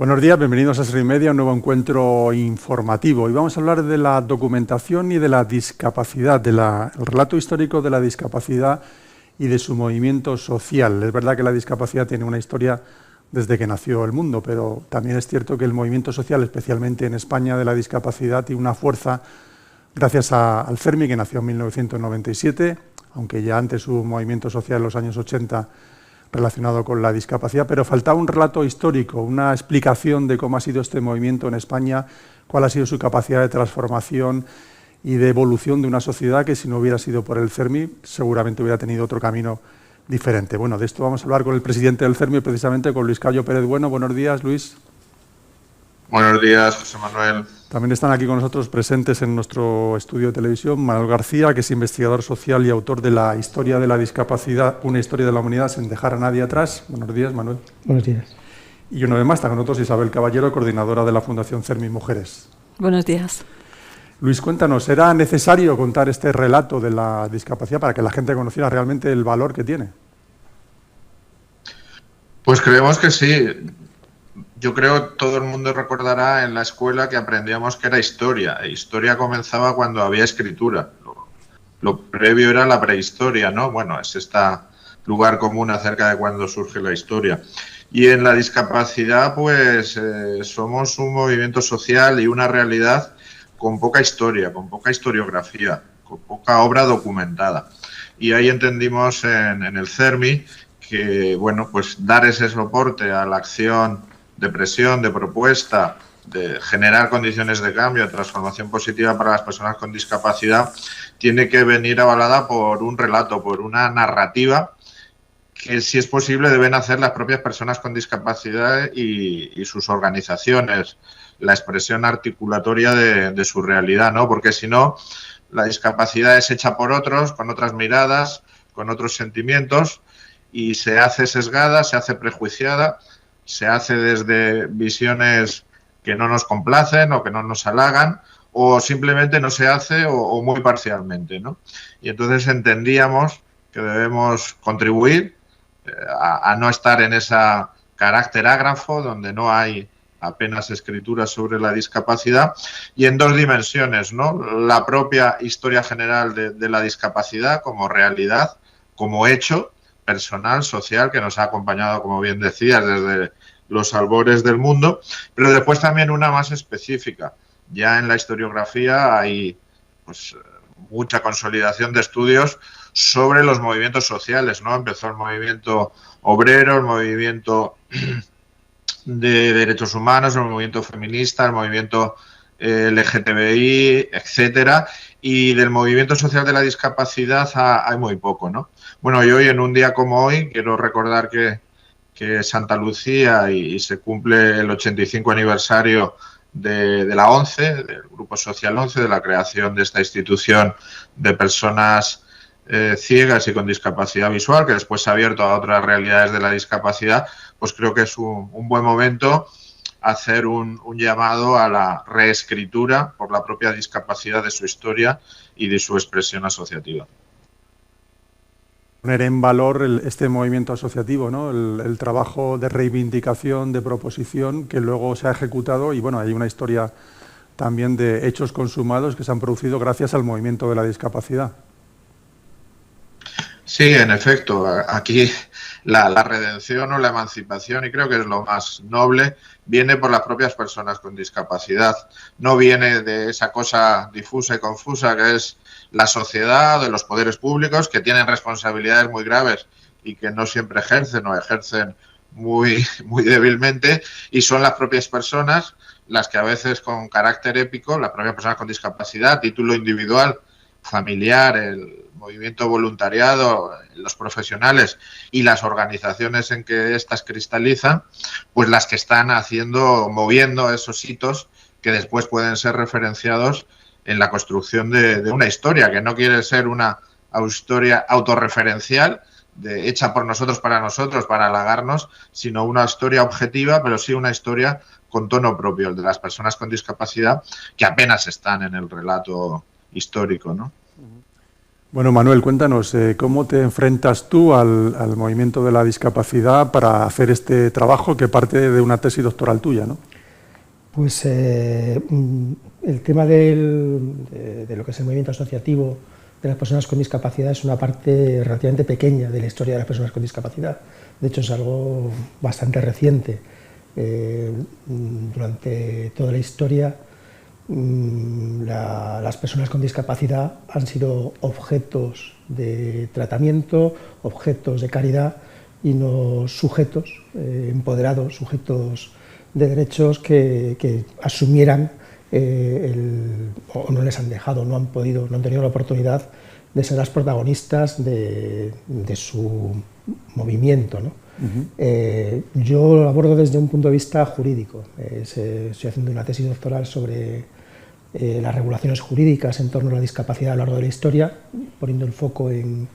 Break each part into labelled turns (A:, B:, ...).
A: Buenos días, bienvenidos a Ser y Media, un nuevo encuentro informativo. Y vamos a hablar de la documentación y de la discapacidad, el relato histórico de la discapacidad y de su movimiento social. Es verdad que la discapacidad tiene una historia desde que nació el mundo, pero también es cierto que el movimiento social, especialmente en España, de la discapacidad, tiene una fuerza gracias al CERMI, que nació en 1997, aunque ya antes hubo un movimiento social en los años 80 relacionado con la discapacidad, pero faltaba un relato histórico, una explicación de cómo ha sido este movimiento en España, cuál ha sido su capacidad de transformación y de evolución de una sociedad que, si no hubiera sido por el CERMI, seguramente hubiera tenido otro camino diferente. Bueno, de esto vamos a hablar con el presidente del CERMI, precisamente con Luis Cayo Pérez Bueno. Buenos días, Luis.
B: Buenos días, José Manuel.
A: También están aquí con nosotros presentes en nuestro estudio de televisión Manuel García, que es investigador social y autor de La historia de la discapacidad, una historia de la humanidad sin dejar a nadie atrás. Buenos días, Manuel.
C: Buenos días.
A: Y una vez más está con nosotros Isabel Caballero, coordinadora de la Fundación CERMI Mujeres.
D: Buenos días.
A: Luis, cuéntanos, ¿era necesario contar este relato de la discapacidad para que la gente conociera realmente el valor que tiene?
B: Pues creemos que sí. Yo creo que todo el mundo recordará en la escuela que aprendíamos que era historia. E historia comenzaba cuando había escritura. Lo previo era la prehistoria, ¿no? Bueno, es este lugar común acerca de cuándo surge la historia. Y en la discapacidad, pues somos un movimiento social y una realidad con poca historia, con poca historiografía, con poca obra documentada. Y ahí entendimos en el CERMI que, bueno, pues dar ese soporte a la acción de presión, de propuesta, de generar condiciones de cambio, de transformación positiva para las personas con discapacidad, tiene que venir avalada por un relato, por una narrativa que, si es posible, deben hacer las propias personas con discapacidad y sus organizaciones, la expresión articulatoria de su realidad, ¿no? Porque si no, la discapacidad es hecha por otros, con otras miradas, con otros sentimientos, y se hace sesgada, se hace prejuiciada, se hace desde visiones que no nos complacen o que no nos halagan, o simplemente no se hace o muy parcialmente, ¿no? Y entonces entendíamos que debemos contribuir a no estar en ese carácter ágrafo donde no hay apenas escritura sobre la discapacidad, y en dos dimensiones, ¿no? La propia historia general de la discapacidad como realidad, como hecho personal, social, que nos ha acompañado, como bien decías, desde los albores del mundo, pero después también una más específica. Ya en la historiografía hay pues mucha consolidación de estudios sobre los movimientos sociales, ¿no? Empezó el movimiento obrero, el movimiento de derechos humanos, el movimiento feminista, el movimiento LGTBI, etcétera, y del movimiento social de la discapacidad hay muy poco, ¿no? Bueno, y hoy, en un día como hoy, quiero recordar que Santa Lucía y se cumple el 85 aniversario de la ONCE, del Grupo Social 11, de la creación de esta institución de personas ciegas y con discapacidad visual, que después se ha abierto a otras realidades de la discapacidad. Pues creo que es un buen momento hacer un llamado a la reescritura por la propia discapacidad de su historia y de su expresión asociativa.
A: Poner en valor este movimiento asociativo, ¿no? El trabajo de reivindicación, de proposición, que luego se ha ejecutado, y bueno, hay una historia también de hechos consumados que se han producido gracias al movimiento de la discapacidad.
B: Sí, en efecto, aquí la redención o la emancipación, y creo que es lo más noble, viene por las propias personas con discapacidad. No viene de esa cosa difusa y confusa que es la sociedad, de los poderes públicos, que tienen responsabilidades muy graves y que no siempre ejercen o ejercen muy débilmente, y son las propias personas las que a veces, con carácter épico, las propias personas con discapacidad, título individual, familiar, el movimiento voluntariado, los profesionales y las organizaciones en que éstas cristalizan, pues las que están moviendo esos hitos que después pueden ser referenciados en la construcción de una historia, que no quiere ser una historia autorreferencial, hecha por nosotros, para halagarnos, sino una historia objetiva, pero sí una historia con tono propio, el de las personas con discapacidad, que apenas están en el relato histórico, ¿no?
A: Bueno, Manuel, cuéntanos, ¿cómo te enfrentas tú al movimiento de la discapacidad para hacer este trabajo que parte de una tesis doctoral tuya, ¿no?
C: Pues el tema de lo que es el movimiento asociativo de las personas con discapacidad es una parte relativamente pequeña de la historia de las personas con discapacidad. De hecho, es algo bastante reciente. Durante toda la historia, las personas con discapacidad han sido objetos de tratamiento, objetos de caridad y no sujetos empoderados, sujetos de derechos que asumieran o no les han dejado, no han podido, no han tenido la oportunidad de ser las protagonistas de su movimiento, ¿no? Yo lo abordo desde un punto de vista jurídico. Estoy haciendo una tesis doctoral sobre las regulaciones jurídicas en torno a la discapacidad a lo largo de la historia, poniendo el foco en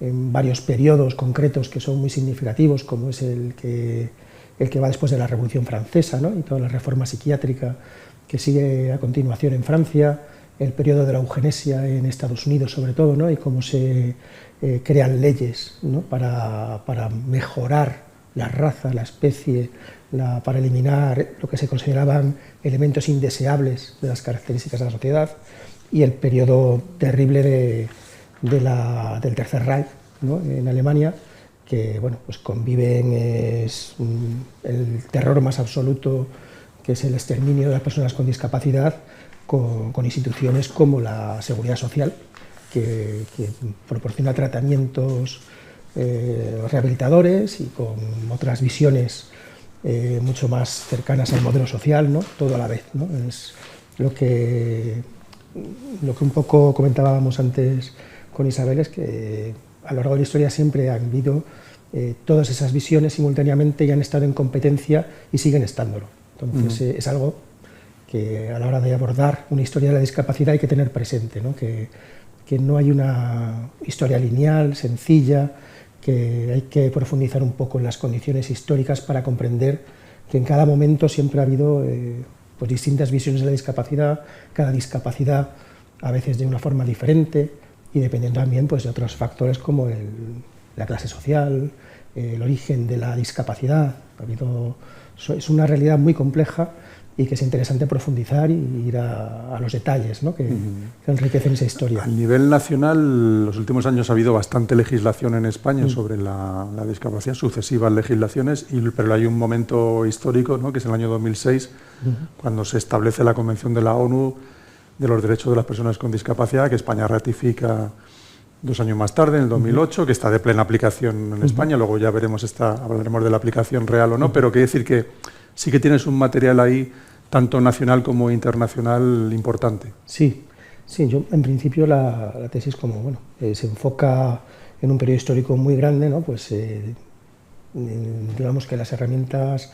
C: varios periodos concretos que son muy significativos, como es el que va después de la Revolución Francesa, ¿no? Y toda la reforma psiquiátrica que sigue a continuación en Francia, el periodo de la eugenesia en Estados Unidos sobre todo, ¿no? Y cómo se crean leyes, ¿no? para mejorar la raza, la especie, para eliminar lo que se consideraban elementos indeseables de las características de la sociedad, y el periodo terrible del Tercer Reich, ¿no? En Alemania, que bueno, pues conviven el terror más absoluto, que es el exterminio de las personas con discapacidad, con instituciones como la Seguridad Social, que proporciona tratamientos rehabilitadores y con otras visiones mucho más cercanas al modelo social, ¿no? Todo a la vez, ¿no? Es lo que un poco comentábamos antes con Isabel, es que a lo largo de la historia siempre han habido todas esas visiones simultáneamente y han estado en competencia y siguen estándolo. Entonces es algo que a la hora de abordar una historia de la discapacidad hay que tener presente, ¿no? Que no hay una historia lineal, sencilla, que hay que profundizar un poco en las condiciones históricas para comprender que en cada momento siempre ha habido pues distintas visiones de la discapacidad, cada discapacidad a veces de una forma diferente y dependiendo también pues de otros factores como la clase social, el origen de la discapacidad. Es una realidad muy compleja y que es interesante profundizar y ir a los detalles, ¿no? que enriquecen esa historia.
A: A nivel nacional, los últimos años ha habido bastante legislación en España sobre la discapacidad, sucesivas legislaciones, pero hay un momento histórico, ¿no? Que es el año 2006, cuando se establece la Convención de la ONU de los Derechos de las Personas con Discapacidad, que España ratifica 2 años más tarde, en el 2008, que está de plena aplicación en España. Luego ya hablaremos de la aplicación real o no, pero quiere decir que sí que tienes un material ahí, tanto nacional como internacional, importante.
C: Sí, yo en principio la tesis se enfoca en un periodo histórico muy grande, ¿no? Pues digamos que las herramientas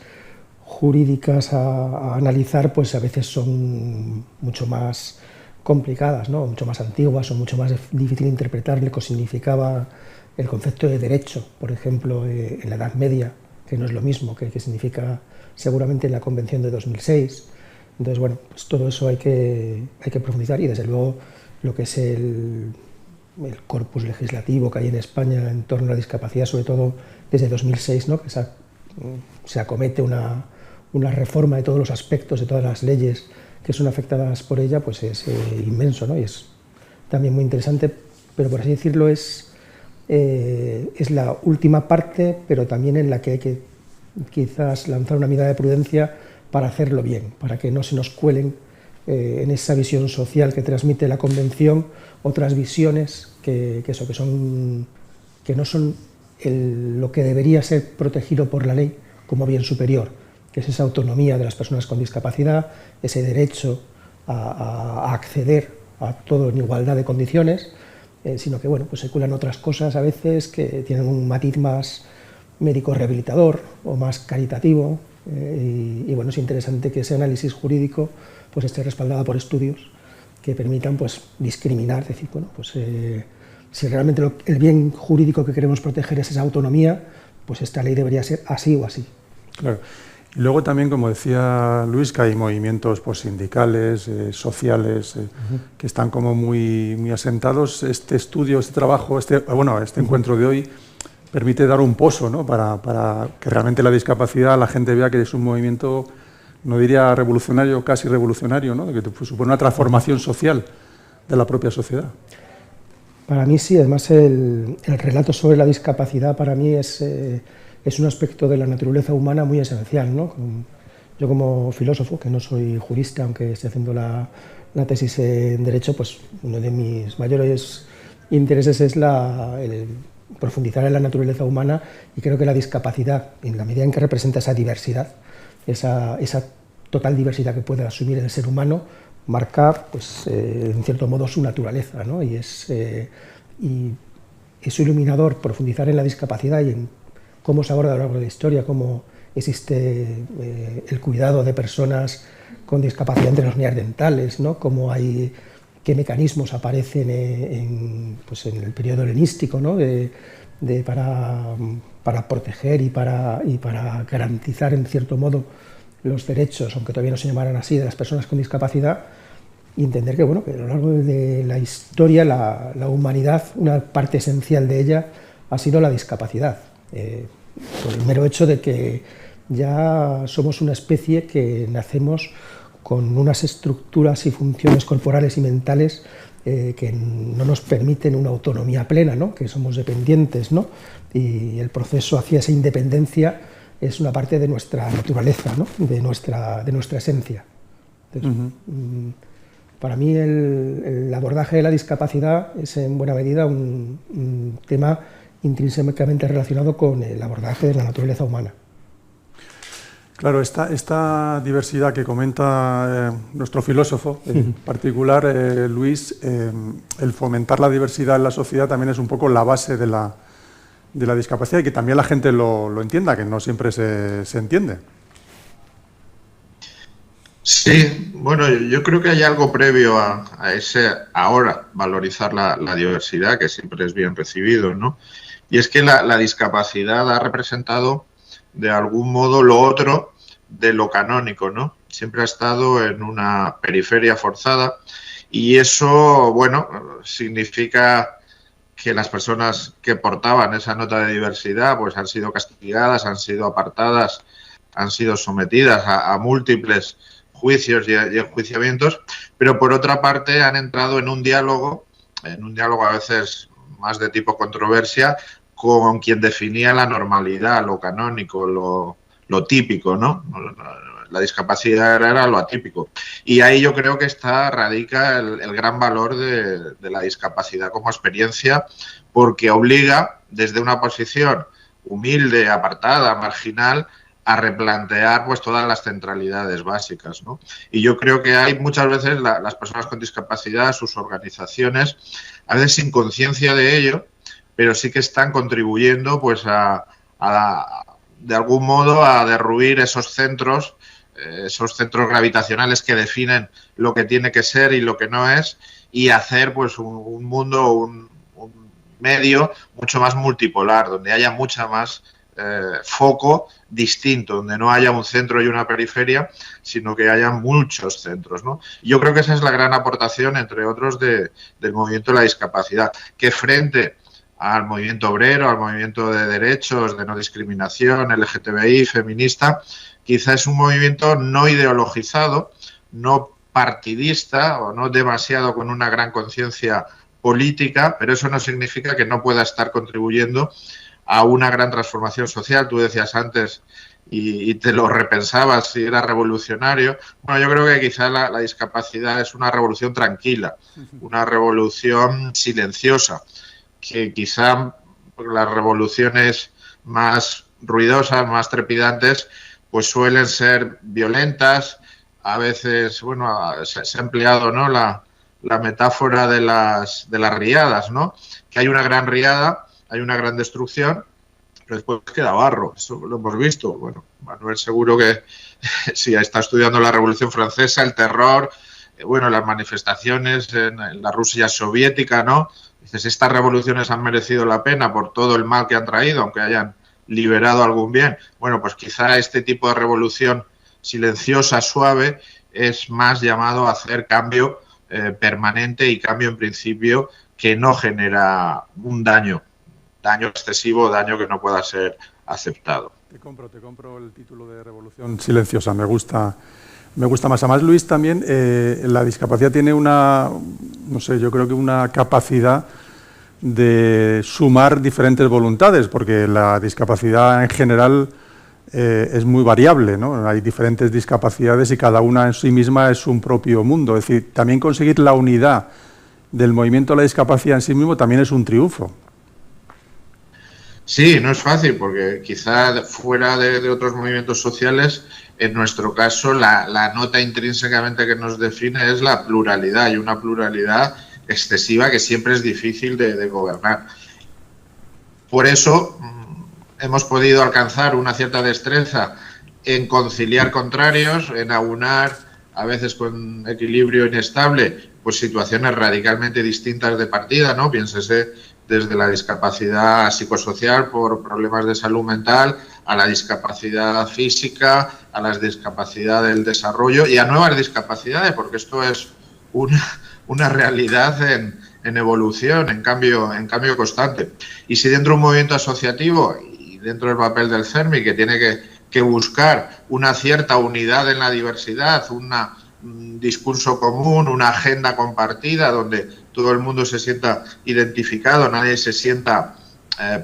C: jurídicas a analizar pues a veces son mucho más complicadas, ¿no? Mucho más antiguas o mucho más difícil de interpretar lo que significaba el concepto de derecho, por ejemplo, en la Edad Media, que no es lo mismo que significa seguramente en la Convención de 2006. Entonces, bueno, pues todo eso hay que profundizar y desde luego lo que es el corpus legislativo que hay en España en torno a la discapacidad, sobre todo desde 2006, ¿no? Que se acomete una reforma de todos los aspectos, de todas las leyes que son afectadas por ella, pues es inmenso, ¿no? Y es también muy interesante, pero por así decirlo es la última parte, pero también en la que hay que quizás lanzar una mirada de prudencia para hacerlo bien, para que no se nos cuelen en esa visión social que transmite la Convención otras visiones que no son lo que debería ser protegido por la ley como bien superior, que es esa autonomía de las personas con discapacidad, ese derecho a acceder a todo en igualdad de condiciones, sino que bueno, pues se cuelan otras cosas a veces que tienen un matiz más médico rehabilitador o más caritativo, y bueno, es interesante que ese análisis jurídico pues esté respaldado por estudios que permitan pues discriminar, es decir, bueno, pues si realmente el bien jurídico que queremos proteger es esa autonomía, pues esta ley debería ser así o así.
A: Claro. Y luego también, como decía Luis, que hay movimientos pues, sindicales, sociales, que están como muy asentados. Este estudio, este trabajo, este encuentro de hoy permite dar un pozo, ¿no? para que realmente la discapacidad, la gente vea que es un movimiento, no diría revolucionario, casi revolucionario, ¿no? Que supone una transformación social de la propia sociedad.
C: Para mí sí, además el relato sobre la discapacidad para mí es un aspecto de la naturaleza humana muy esencial, ¿no? Yo como filósofo, que no soy jurista, aunque esté haciendo la tesis en Derecho, pues uno de mis mayores intereses es el profundizar en la naturaleza humana, y creo que la discapacidad, en la medida en que representa esa diversidad, esa total diversidad que puede asumir el ser humano, marca, pues, en cierto modo, su naturaleza, ¿no? Y es iluminador profundizar en la discapacidad y en cómo se aborda a lo largo de la historia, cómo existe el cuidado de personas con discapacidad entre los neandertales, ¿no? Qué mecanismos aparecen en el periodo helenístico, ¿no? para proteger y para garantizar, en cierto modo, los derechos, aunque todavía no se llamaran así, de las personas con discapacidad, y entender que, bueno, que a lo largo de la historia, la humanidad, una parte esencial de ella ha sido la discapacidad, por el mero hecho de que ya somos una especie que nacemos con unas estructuras y funciones corporales y mentales que no nos permiten una autonomía plena, ¿no? Que somos dependientes, ¿no? Y el proceso hacia esa independencia es una parte de nuestra naturaleza, ¿no? de nuestra esencia. Entonces, para mí el abordaje de la discapacidad es en buena medida un tema intrínsecamente relacionado con el abordaje de la naturaleza humana.
A: Claro, esta diversidad que comenta nuestro filósofo en particular, Luis, el fomentar la diversidad en la sociedad también es un poco la base de la discapacidad, y que también la gente lo entienda, que no siempre se entiende.
B: Sí, bueno, yo creo que hay algo previo a ese ahora valorizar la diversidad, que siempre es bien recibido, ¿no? Y es que la discapacidad ha representado de algún modo lo otro de lo canónico, ¿no? Siempre ha estado en una periferia forzada, y eso, bueno, significa que las personas que portaban esa nota de diversidad pues han sido castigadas, han sido apartadas, han sido sometidas a múltiples juicios y enjuiciamientos, pero por otra parte han entrado en un diálogo a veces más de tipo controversia, con quien definía la normalidad, lo canónico, lo típico, ¿no? La discapacidad era lo atípico. Y ahí yo creo que radica el gran valor de la discapacidad como experiencia, porque obliga desde una posición humilde, apartada, marginal, a replantear pues todas las centralidades básicas, ¿no? Y yo creo que hay muchas veces las personas con discapacidad, sus organizaciones, a veces sin conciencia de ello, pero sí que están contribuyendo pues de algún modo a derruir esos centros gravitacionales que definen lo que tiene que ser y lo que no es, y hacer pues un mundo, un medio mucho más multipolar, donde haya mucha más foco distinto, donde no haya un centro y una periferia, sino que haya muchos centros, ¿no? Yo creo que esa es la gran aportación, entre otros, del movimiento de la discapacidad, que frente al movimiento obrero, al movimiento de derechos, de no discriminación, LGTBI, feminista, quizá es un movimiento no ideologizado, no partidista o no demasiado con una gran conciencia política, pero eso no significa que no pueda estar contribuyendo a una gran transformación social. Tú decías antes, y te lo repensabas, si era revolucionario. Bueno, yo creo que quizá la discapacidad es una revolución tranquila, una revolución silenciosa, que quizá las revoluciones más ruidosas, más trepidantes, pues suelen ser violentas. A veces, bueno, se ha empleado, ¿no?, la metáfora de las riadas, ¿no? Que hay una gran riada, hay una gran destrucción, pero después queda barro. Eso lo hemos visto. Bueno, Manuel seguro que si está estudiando la Revolución Francesa, el terror, bueno, las manifestaciones en la Rusia soviética, ¿no? Dices, estas revoluciones han merecido la pena por todo el mal que han traído, aunque hayan liberado algún bien. Bueno, pues quizá este tipo de revolución silenciosa, suave, es más llamado a hacer cambio permanente y cambio en principio que no genera un daño excesivo, daño que no pueda ser aceptado.
A: Te compro el título de revolución silenciosa, me gusta más. Además, Luis, también la discapacidad tiene yo creo que una capacidad de sumar diferentes voluntades, porque la discapacidad en general es muy variable, ¿no? Hay diferentes discapacidades y cada una en sí misma es un propio mundo. Es decir, también conseguir la unidad del movimiento de la discapacidad en sí mismo también es un triunfo.
B: Sí, no es fácil, porque quizá fuera de otros movimientos sociales, en nuestro caso, la nota intrínsecamente que nos define es la pluralidad, y una pluralidad excesiva que siempre es difícil de gobernar. Por eso hemos podido alcanzar una cierta destreza en conciliar contrarios, en aunar, a veces con equilibrio inestable, pues situaciones radicalmente distintas de partida, ¿no? Piénsese desde la discapacidad psicosocial por problemas de salud mental, a la discapacidad física, a la discapacidad del desarrollo y a nuevas discapacidades, porque esto es una realidad en evolución, en cambio constante. Y si dentro de un movimiento asociativo y dentro del papel del CERMI, que tiene que buscar una cierta unidad en la diversidad, un discurso común, una agenda compartida donde todo el mundo se sienta identificado, nadie se sienta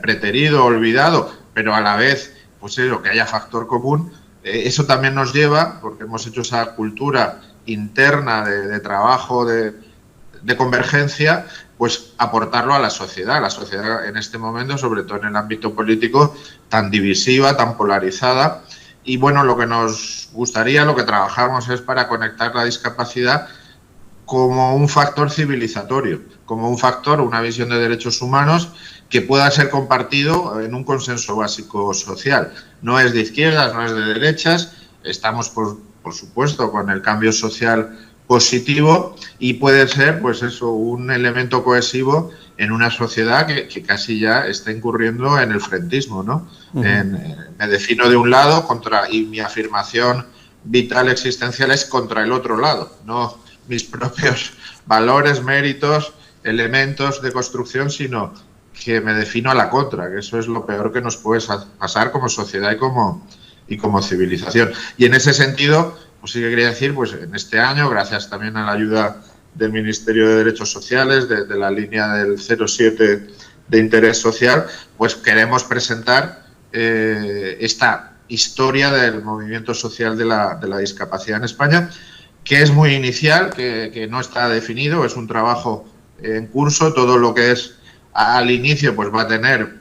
B: preterido, olvidado, pero a la vez, pues eso, que haya factor común, eso también nos lleva, porque hemos hecho esa cultura interna de trabajo, de convergencia, pues aportarlo a la sociedad. La sociedad en este momento, sobre todo en el ámbito político, tan divisiva, tan polarizada. Y bueno, lo que nos gustaría, lo que trabajamos es para conectar la discapacidad como un factor civilizatorio, como un factor, una visión de derechos humanos que pueda ser compartido en un consenso básico social. No es de izquierdas, no es de derechas, estamos por supuesto con el cambio social positivo y puede ser pues eso, un elemento cohesivo en una sociedad que casi ya está incurriendo en el frentismo, ¿no? Me defino de un lado y mi afirmación vital existencial es contra el otro lado, no mis propios valores, méritos, elementos de construcción, sino que me defino a la contra, que eso es lo peor que nos puede pasar como sociedad y como civilización. Y en ese sentido, pues sí que quería decir, pues en este año, gracias también a la ayuda del Ministerio de Derechos Sociales, de la línea del 07 de interés social, pues queremos presentar esta historia del movimiento social de la discapacidad en España, que es muy inicial, que no está definido, es un trabajo en curso. Todo lo que es al inicio pues va a tener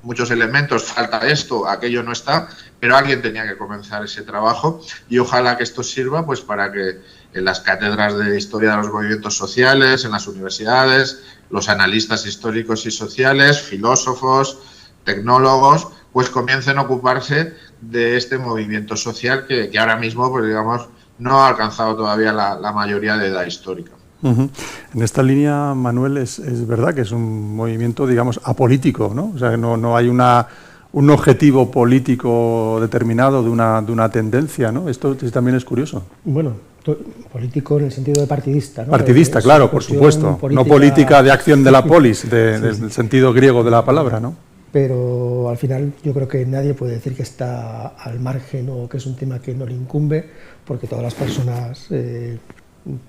B: muchos elementos, falta esto, aquello no está, pero alguien tenía que comenzar ese trabajo y ojalá que esto sirva pues para que en las cátedras de historia de los movimientos sociales, en las universidades, los analistas históricos y sociales, filósofos, tecnólogos, pues comiencen a ocuparse de este movimiento social que ahora mismo, pues digamos, no ha alcanzado todavía la mayoría de edad histórica.
A: En esta línea, Manuel, es verdad que es un movimiento, digamos, apolítico, ¿no? O sea, no hay un objetivo político determinado de una tendencia, ¿no? Esto también es curioso.
C: Bueno, político en el sentido de partidista, ¿no?
A: Partidista, claro, por supuesto. Política, no política de acción de la polis, del sentido griego de la palabra, ¿no?
C: Pero al final yo creo que nadie puede decir que está al margen o que es un tema que no le incumbe, porque todas las personas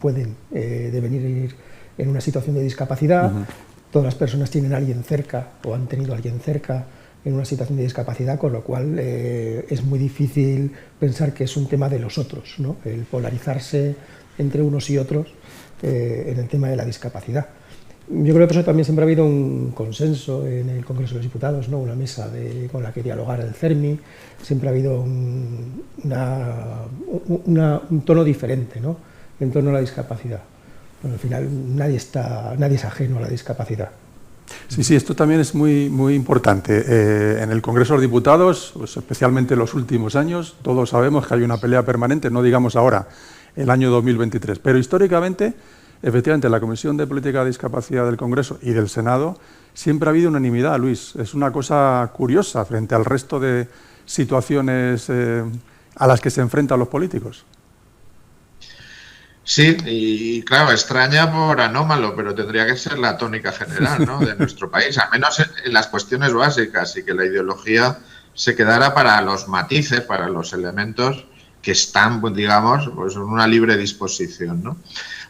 C: pueden devenir en una situación de discapacidad, todas las personas tienen a alguien cerca o han tenido a alguien cerca en una situación de discapacidad, con lo cual es muy difícil pensar que es un tema de los otros, ¿no? El polarizarse entre unos y otros en el tema de la discapacidad. Yo creo que eso también siempre ha habido un consenso en el Congreso de los Diputados, ¿no? Una mesa con la que dialogar el CERMI, siempre ha habido un tono diferente, ¿no? En torno a la discapacidad. Bueno, al final nadie es ajeno a la discapacidad.
A: Sí, esto también es muy, muy importante. En el Congreso de los Diputados, pues especialmente en los últimos años, todos sabemos que hay una pelea permanente, no digamos ahora, el año 2023, pero históricamente efectivamente, en la Comisión de Política de Discapacidad del Congreso y del Senado siempre ha habido unanimidad, Luis. Es una cosa curiosa frente al resto de situaciones a las que se enfrentan los políticos.
B: Sí, y claro, extraña por anómalo, pero tendría que ser la tónica general, ¿no?, de nuestro país, al menos en las cuestiones básicas, y que la ideología se quedara para los matices, para los elementos que están, pues, digamos, pues en una libre disposición, ¿no?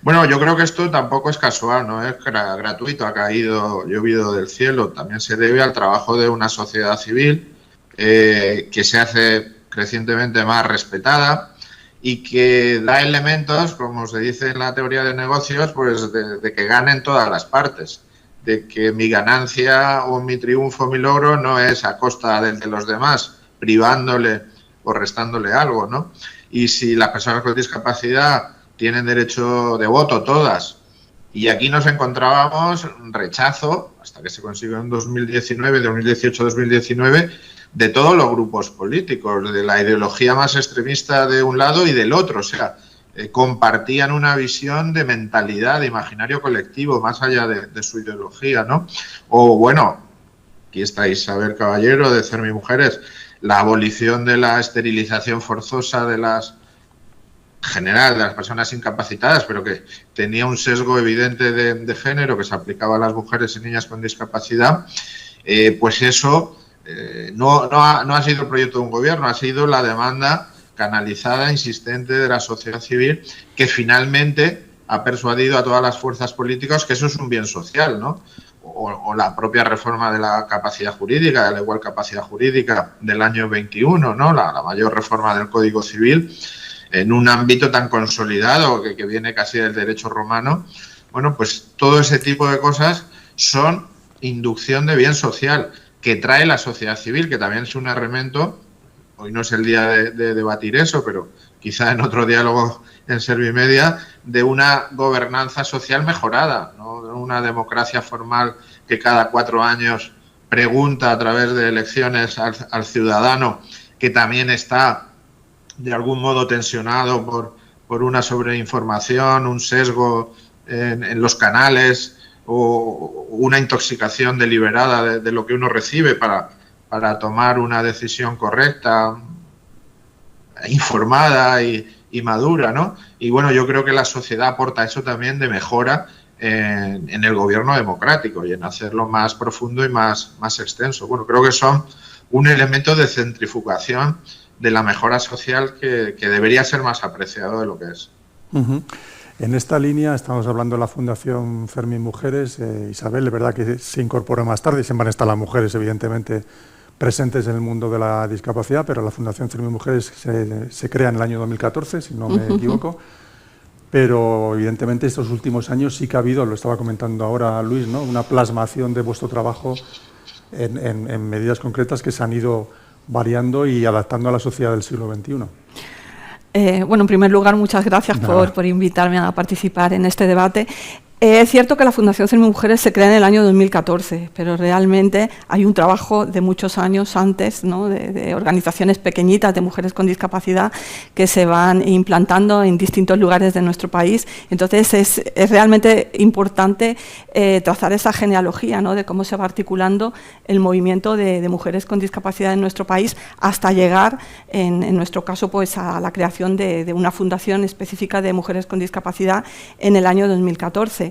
B: Bueno, yo creo que esto tampoco es casual, no es gratuito, ha caído, llovido del cielo, también se debe al trabajo de una sociedad civil que se hace crecientemente más respetada y que da elementos, como se dice en la teoría de negocios, pues de que ganen todas las partes, de que mi ganancia o mi triunfo, mi logro no es a costa del de los demás, privándole o restándole algo, ¿no? Y si las personas con discapacidad tienen derecho de voto, todas, y aquí nos encontrábamos rechazo, hasta que se consiguió en 2019, 2018, 2019, de todos los grupos políticos, de la ideología más extremista de un lado y del otro, o sea, compartían una visión de mentalidad, de imaginario colectivo, más allá de su ideología, ¿no? O bueno, aquí está Isabel Caballero, de Cermi Mujeres, la abolición de la esterilización forzosa de las general de las personas incapacitadas, pero que tenía un sesgo evidente de género que se aplicaba a las mujeres y niñas con discapacidad, pues eso no ha sido el proyecto de un gobierno, ha sido la demanda canalizada, insistente de la sociedad civil, que finalmente ha persuadido a todas las fuerzas políticas que eso es un bien social, ¿no? O la propia reforma de la capacidad jurídica, de la igual capacidad jurídica del año 21, ¿no? La mayor reforma del Código Civil, en un ámbito tan consolidado que viene casi del derecho romano. Bueno, pues todo ese tipo de cosas son inducción de bien social que trae la sociedad civil, que también es un elemento. Hoy no es el día de debatir eso, pero quizá en otro diálogo en Servimedia, de una gobernanza social mejorada, ¿no? De una democracia formal que cada 4 años pregunta a través de elecciones al ciudadano, que también está de algún modo tensionado por una sobreinformación, un sesgo en los canales o una intoxicación deliberada de lo que uno recibe para tomar una decisión correcta, informada y madura, ¿no? Y bueno, yo creo que la sociedad aporta eso también de mejora en el gobierno democrático y en hacerlo más profundo y más extenso. Bueno, creo que son un elemento de centrifugación de la mejora social que debería ser más apreciado de lo que es.
A: Uh-huh. En esta línea estamos hablando de la Fundación Fermi Mujeres. Isabel, es verdad que se incorpora más tarde y siempre van a estar las mujeres, evidentemente, presentes en el mundo de la discapacidad, pero la Fundación Fermi Mujeres se crea en el año 2014, si no me equivoco. Pero evidentemente estos últimos años sí que ha habido, lo estaba comentando ahora Luis, ¿no?, una plasmación de vuestro trabajo en medidas concretas que se han ido variando y adaptando a la sociedad del siglo XXI.
D: Bueno, en primer lugar, muchas gracias por invitarme a participar en este debate. Es cierto que la Fundación Fermi Mujeres se crea en el año 2014, pero realmente hay un trabajo de muchos años antes, ¿no?, de organizaciones pequeñitas de mujeres con discapacidad que se van implantando en distintos lugares de nuestro país. Entonces es realmente importante trazar esa genealogía, ¿no?, de cómo se va articulando el movimiento de mujeres con discapacidad en nuestro país hasta llegar, en nuestro caso, pues a la creación de una fundación específica de mujeres con discapacidad en el año 2014.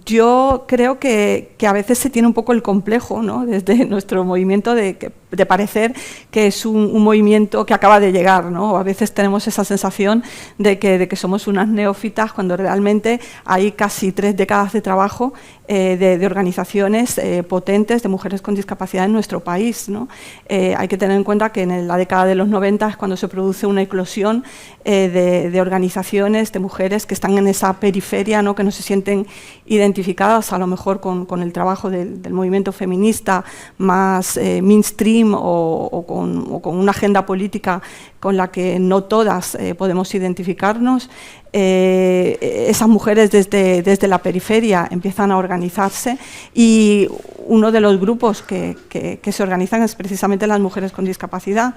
D: Yo creo que a veces se tiene un poco el complejo, ¿no?, desde nuestro movimiento de parecer que es un movimiento que acaba de llegar, ¿no? A veces tenemos esa sensación de que somos unas neófitas cuando realmente hay casi 3 décadas de trabajo de organizaciones potentes de mujeres con discapacidad en nuestro país, ¿no? Hay que tener en cuenta que en la década de los 90 es cuando se produce una eclosión de organizaciones de mujeres que están en esa periferia, ¿no?, que no se sienten identificadas a lo mejor con el trabajo del movimiento feminista más mainstream o con una agenda política con la que no todas podemos identificarnos. Esas mujeres desde la periferia empiezan a organizarse y uno de los grupos que se organizan es precisamente las mujeres con discapacidad.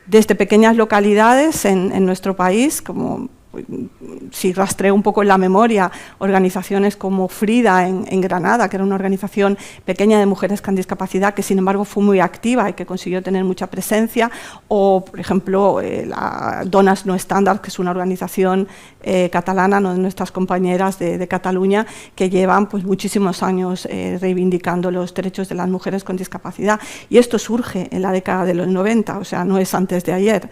D: Desde pequeñas localidades en nuestro país, como si rastreo un poco en la memoria, organizaciones como Frida en Granada, que era una organización pequeña de mujeres con discapacidad, que sin embargo fue muy activa y que consiguió tener mucha presencia, o por ejemplo la Donas No Estándar, que es una organización catalana, ¿no?, de nuestras compañeras de Cataluña, que llevan pues muchísimos años reivindicando los derechos de las mujeres con discapacidad, y esto surge en la década de los 90, o sea, no es antes de ayer.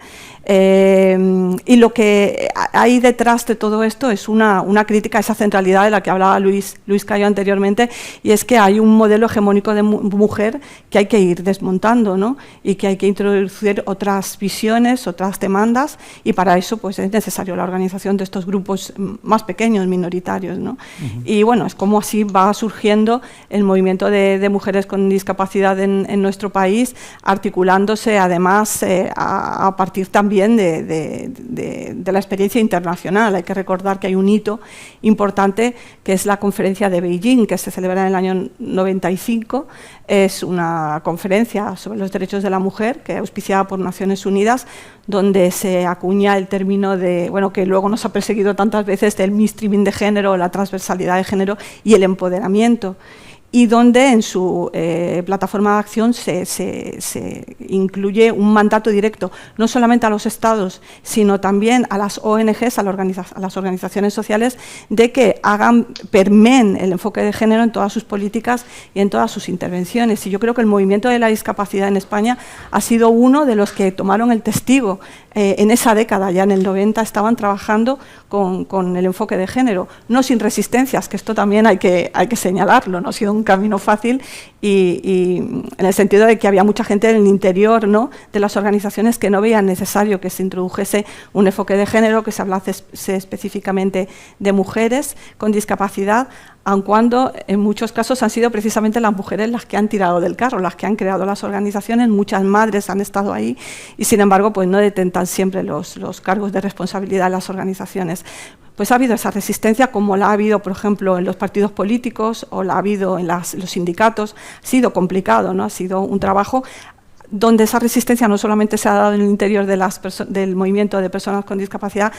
D: Y lo que hay detrás de todo esto es una crítica a esa centralidad de la que hablaba Luis Cayo anteriormente, y es que hay un modelo hegemónico de mujer que hay que ir desmontando, ¿no?, y que hay que introducir otras visiones, otras demandas, y para eso pues es necesario la organización de estos grupos más pequeños, minoritarios, ¿no? Y bueno, es como así va surgiendo el movimiento de mujeres con discapacidad en nuestro país, articulándose además a partir también de la experiencia internacional. Hay que recordar que hay un hito importante, que es la conferencia de Beijing, que se celebra en el año 95. Es una conferencia sobre los derechos de la mujer, que es auspiciada por Naciones Unidas, donde se acuña el término de, bueno, que luego nos ha perseguido tantas veces, del mainstreaming de género, la transversalidad de género y el empoderamiento, y donde en su plataforma de acción se incluye un mandato directo, no solamente a los Estados, sino también a las ONGs, a las organizaciones sociales, de que permeen el enfoque de género en todas sus políticas y en todas sus intervenciones. Y yo creo que el movimiento de la discapacidad en España ha sido uno de los que tomaron el testigo. En esa década, ya en el 90, estaban trabajando con el enfoque de género, no sin resistencias, que esto también hay que señalarlo, no ha sido un camino fácil, y en el sentido de que había mucha gente en el interior, ¿no?, de las organizaciones que no veían necesario que se introdujese un enfoque de género, que se hablase específicamente de mujeres con discapacidad, aun cuando en muchos casos han sido precisamente las mujeres las que han tirado del carro, las que han creado las organizaciones. Muchas madres han estado ahí y, sin embargo, pues no detentan siempre los cargos de responsabilidad en las organizaciones. Pues ha habido esa resistencia, como la ha habido, por ejemplo, en los partidos políticos, o la ha habido en los sindicatos. Ha sido complicado, ¿no? Ha sido un trabajo donde esa resistencia no solamente se ha dado en el interior del movimiento de personas con discapacidad,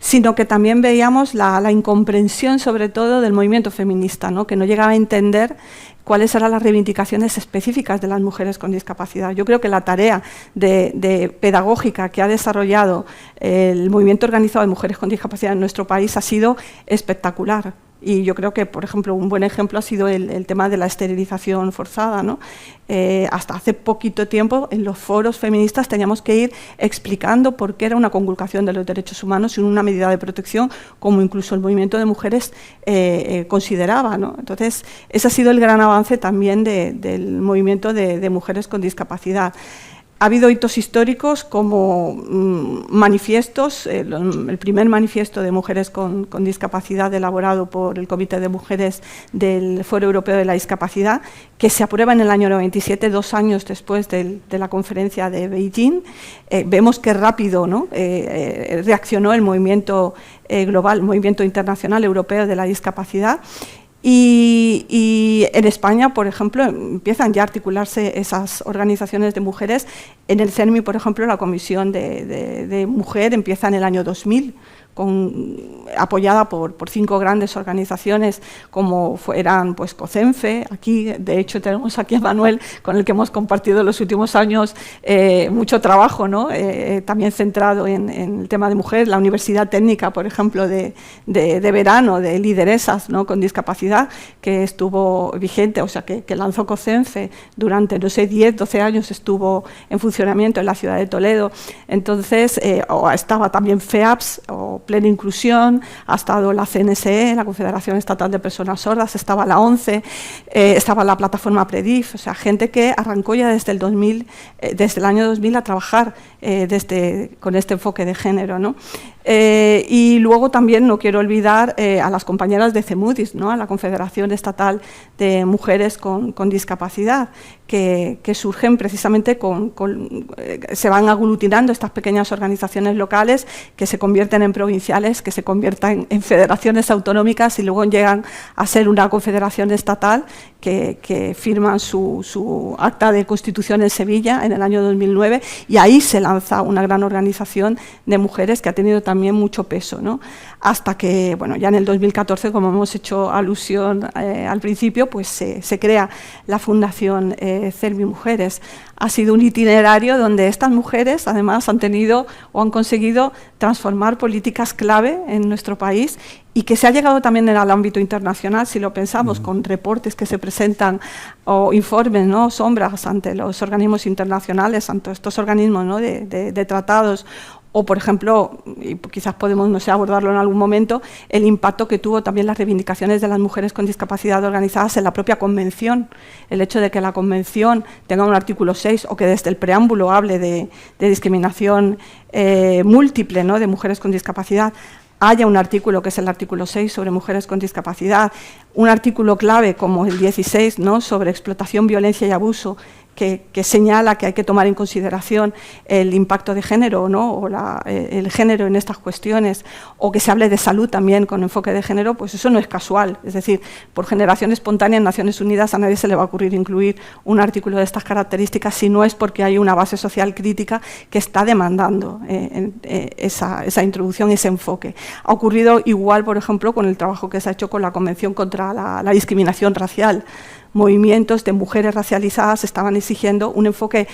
D: sino que también veíamos la incomprensión, sobre todo, del movimiento feminista, ¿no?, que no llegaba a entender cuáles eran las reivindicaciones específicas de las mujeres con discapacidad. Yo creo que la tarea de pedagógica que ha desarrollado el movimiento organizado de mujeres con discapacidad en nuestro país ha sido espectacular. Y yo creo que, por ejemplo, un buen ejemplo ha sido el tema de la esterilización forzada, ¿no? Hasta hace poquito tiempo, en los foros feministas teníamos que ir explicando por qué era una conculcación de los derechos humanos y una medida de protección, como incluso el movimiento de mujeres consideraba, ¿no? Entonces, ese ha sido el gran avance también del movimiento de mujeres con discapacidad. Ha habido hitos históricos como manifiestos, el primer manifiesto de mujeres con discapacidad elaborado por el Comité de Mujeres del Foro Europeo de la Discapacidad, que se aprueba en el año 97, 2 años después de la conferencia de Beijing. Vemos qué rápido, ¿no?, reaccionó el movimiento global, el movimiento internacional europeo de la discapacidad. Y en España, por ejemplo, empiezan ya a articularse esas organizaciones de mujeres. En el CERMI, por ejemplo, la Comisión de Mujer empieza en el año 2000, apoyada por 5 grandes organizaciones, como eran pues COCENFE. Aquí, de hecho, tenemos aquí a Manuel, con el que hemos compartido en los últimos años mucho trabajo, ¿no? También centrado en el tema de mujer. La Universidad Técnica, por ejemplo, de verano, de lideresas, ¿no?, con discapacidad, que estuvo vigente, o sea, que lanzó COCENFE durante, no sé, 10, 12 años estuvo en funcionamiento en la ciudad de Toledo. Entonces, estaba también FEAPS, o Plena Inclusión, ha estado la CNSE, la Confederación Estatal de Personas Sordas, estaba la ONCE, estaba la plataforma PREDIF, o sea, gente que arrancó ya desde el año 2000 a trabajar con este enfoque de género, ¿no? Y luego también no quiero olvidar a las compañeras de CEMUDIS, ¿no?, a la Confederación Estatal de Mujeres con Discapacidad, que surgen precisamente se van aglutinando estas pequeñas organizaciones locales que se convierten en provinciales, que se convierten en federaciones autonómicas y luego llegan a ser una confederación estatal que firman su acta de constitución en Sevilla en el año 2009, y ahí se lanza una gran organización de mujeres que ha tenido también también mucho peso, ¿no? Hasta que, bueno, ya en el 2014, como hemos hecho alusión al principio, pues se crea la Fundación CERMI Mujeres. Ha sido un itinerario donde estas mujeres, además, han tenido o han conseguido transformar políticas clave en nuestro país y que se ha llegado también al ámbito internacional, si lo pensamos, con reportes que se presentan o informes, ¿no?, sombras ante los organismos internacionales, ante estos organismos, ¿no?, de tratados, o, por ejemplo, y quizás podemos, no sé, abordarlo en algún momento, el impacto que tuvo también las reivindicaciones de las mujeres con discapacidad organizadas en la propia Convención. El hecho de que la Convención tenga un artículo 6 o que desde el preámbulo hable de discriminación múltiple, ¿no?, de mujeres con discapacidad, haya un artículo que es el artículo 6 sobre mujeres con discapacidad, un artículo clave como el 16, ¿no?, sobre explotación, violencia y abuso, que señala que hay que tomar en consideración el impacto de género, ¿no?, o el género en estas cuestiones, o que se hable de salud también con enfoque de género, pues eso no es casual. Es decir, por generación espontánea en Naciones Unidas a nadie se le va a ocurrir incluir un artículo de estas características si no es porque hay una base social crítica que está demandando esa introducción, ese enfoque. Ha ocurrido igual, por ejemplo, con el trabajo que se ha hecho con la Convención contra la discriminación racial. Movimientos de mujeres racializadas estaban exigiendo un enfoque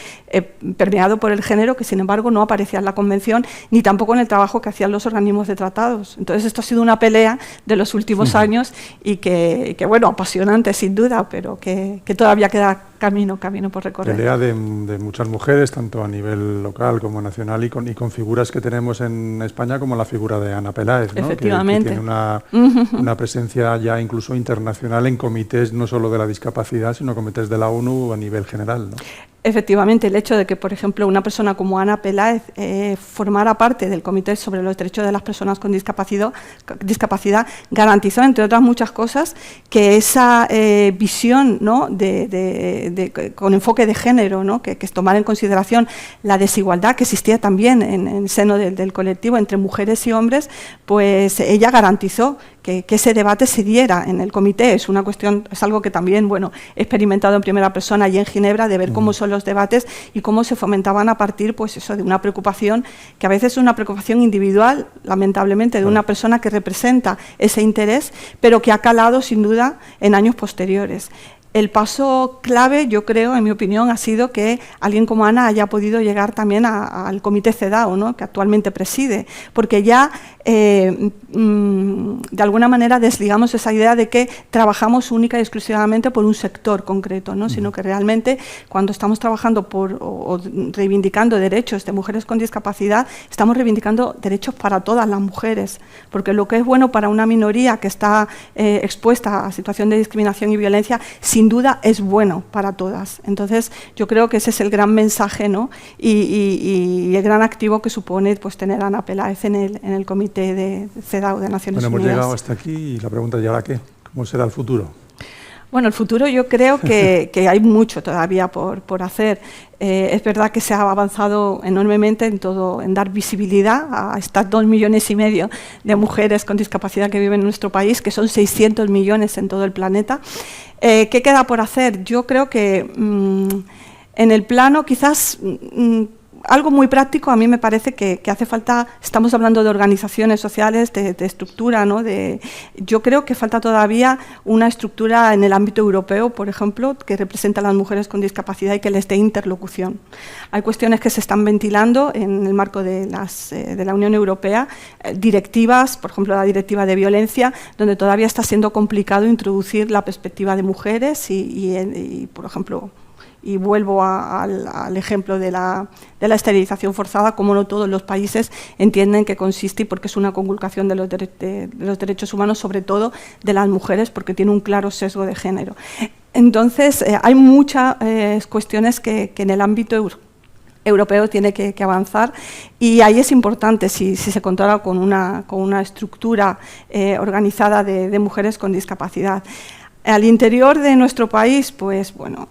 D: permeado por el género que, sin embargo, no aparecía en la Convención ni tampoco en el trabajo que hacían los organismos de tratados. Entonces, esto ha sido una pelea de los últimos años y que, bueno, apasionante sin duda, pero que todavía queda camino por recorrer.
A: Pelea de muchas mujeres, tanto a nivel local como nacional, y con figuras que tenemos en España, como la figura de Ana Peláez, ¿no?,
D: Efectivamente.
A: que tiene una presencia ya incluso internacional en comités no solo de la discapacidad, sino comités de la ONU a nivel general, ¿no?
D: Efectivamente, el hecho de que, por ejemplo, una persona como Ana Peláez formara parte del Comité sobre los Derechos de las Personas con Discapacidad garantizó, entre otras muchas cosas, que esa visión, ¿no?, con enfoque de género, ¿no?, que es tomar en consideración la desigualdad que existía también en el seno del colectivo entre mujeres y hombres, pues ella garantizó que ese debate se diera en el comité. Es una cuestión, es algo que también, bueno, he experimentado en primera persona allí en Ginebra, de ver cómo son los debates y cómo se fomentaban a partir, pues eso, de una preocupación que a veces es una preocupación individual, lamentablemente, de una persona que representa ese interés, pero que ha calado sin duda en años posteriores. El paso clave, yo creo, en mi opinión, ha sido que alguien como Ana haya podido llegar también al Comité CEDAW, ¿no?, que actualmente preside, porque ya de alguna manera desligamos esa idea de que trabajamos única y exclusivamente por un sector concreto, ¿no?, sino que realmente cuando estamos trabajando o reivindicando derechos de mujeres con discapacidad, estamos reivindicando derechos para todas las mujeres, porque lo que es bueno para una minoría que está expuesta a situación de discriminación y violencia, sin duda es bueno para todas. Entonces, yo creo que ese es el gran mensaje, ¿no?, y el gran activo que supone, pues, tener a Ana Peláez en el Comité de CEDAW de Naciones Unidas.
A: Bueno, hemos llegado hasta aquí y la pregunta es, ¿y ahora qué? ¿Cómo será el futuro?
D: Bueno, el futuro yo creo que hay mucho todavía por hacer. Es verdad que se ha avanzado enormemente en dar visibilidad a estas 2,5 millones de mujeres con discapacidad que viven en nuestro país, que son 600 millones en todo el planeta. ¿Qué queda por hacer? Yo creo que en el plano quizás algo muy práctico. A mí me parece que hace falta, estamos hablando de organizaciones sociales, de estructura, ¿no?, yo creo que falta todavía una estructura en el ámbito europeo, por ejemplo, que representa a las mujeres con discapacidad y que les dé interlocución. Hay cuestiones que se están ventilando en el marco de la Unión Europea, directivas, por ejemplo, la directiva de violencia, donde todavía está siendo complicado introducir la perspectiva de mujeres y por ejemplo, y vuelvo al ejemplo de la esterilización forzada, como no todos los países entienden que consiste, y porque es una conculcación de los derechos humanos, sobre todo de las mujeres, porque tiene un claro sesgo de género. Entonces, hay muchas cuestiones que en el ámbito europeo tiene que avanzar, y ahí es importante si se contara con una estructura organizada de mujeres con discapacidad. Al interior de nuestro país, pues bueno,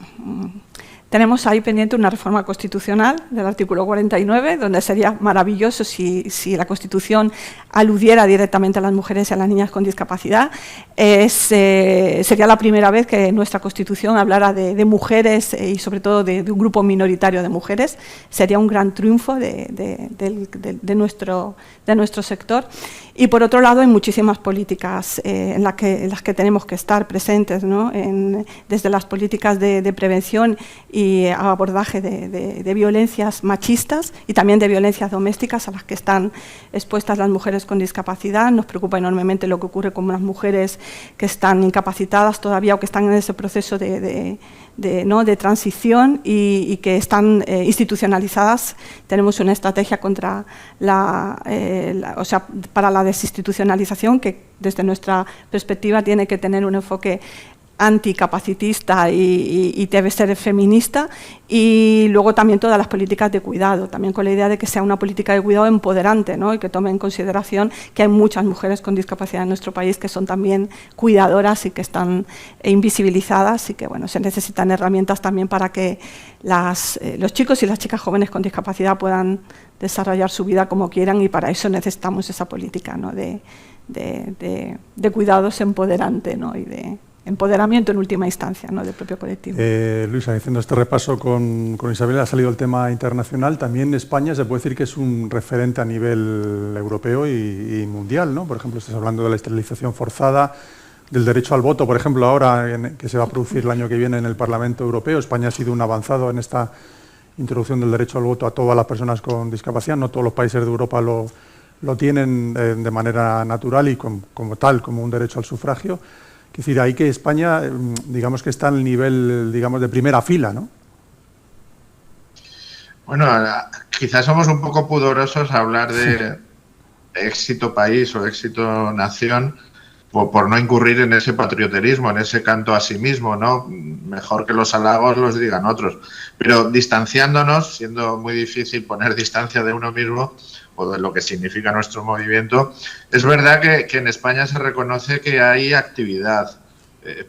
D: Tenemos ahí pendiente una reforma constitucional del artículo 49, donde sería maravilloso si la Constitución aludiera directamente a las mujeres y a las niñas con discapacidad. Sería la primera vez que nuestra Constitución hablara de mujeres y sobre todo de un grupo minoritario de mujeres. Sería un gran triunfo de nuestro sector. Y por otro lado, hay muchísimas políticas en las que tenemos que estar presentes, ¿no? Desde las políticas de prevención y abordaje de violencias machistas y también de violencias domésticas a las que están expuestas las mujeres con discapacidad. Nos preocupa enormemente lo que ocurre con las mujeres que están incapacitadas todavía o que están en ese proceso de transición y que están institucionalizadas. Tenemos una estrategia contra para la desinstitucionalización que desde nuestra perspectiva tiene que tener un enfoque anticapacitista y debe ser feminista, y luego también todas las políticas de cuidado, también con la idea de que sea una política de cuidado empoderante, ¿no? Y que tome en consideración que hay muchas mujeres con discapacidad en nuestro país que son también cuidadoras y que están invisibilizadas y que bueno, se necesitan herramientas también para que los chicos y las chicas jóvenes con discapacidad puedan desarrollar su vida como quieran, y para eso necesitamos esa política, ¿no? de cuidados empoderante, ¿no? Y de empoderamiento en última instancia, ¿no? Del propio colectivo.
A: Luisa, haciendo este repaso con Isabel, ha salido el tema internacional. También España se puede decir que es un referente a nivel europeo y mundial, ¿no? Por ejemplo, estás hablando de la esterilización forzada, del derecho al voto, por ejemplo, ahora que se va a producir el año que viene en el Parlamento Europeo. España ha sido un avanzado en esta introducción del derecho al voto a todas las personas con discapacidad. No todos los países de Europa lo tienen de manera natural y como un derecho al sufragio. Es decir, ahí que España, digamos que está en el nivel, digamos, de primera fila, ¿no?
B: Bueno, quizás somos un poco pudorosos a hablar de éxito país o éxito nación por no incurrir en ese patrioterismo, en ese canto a sí mismo, ¿no? Mejor que los halagos los digan otros. Pero distanciándonos, siendo muy difícil poner distancia de uno mismo o de lo que significa nuestro movimiento, es verdad que en España se reconoce que hay actividad,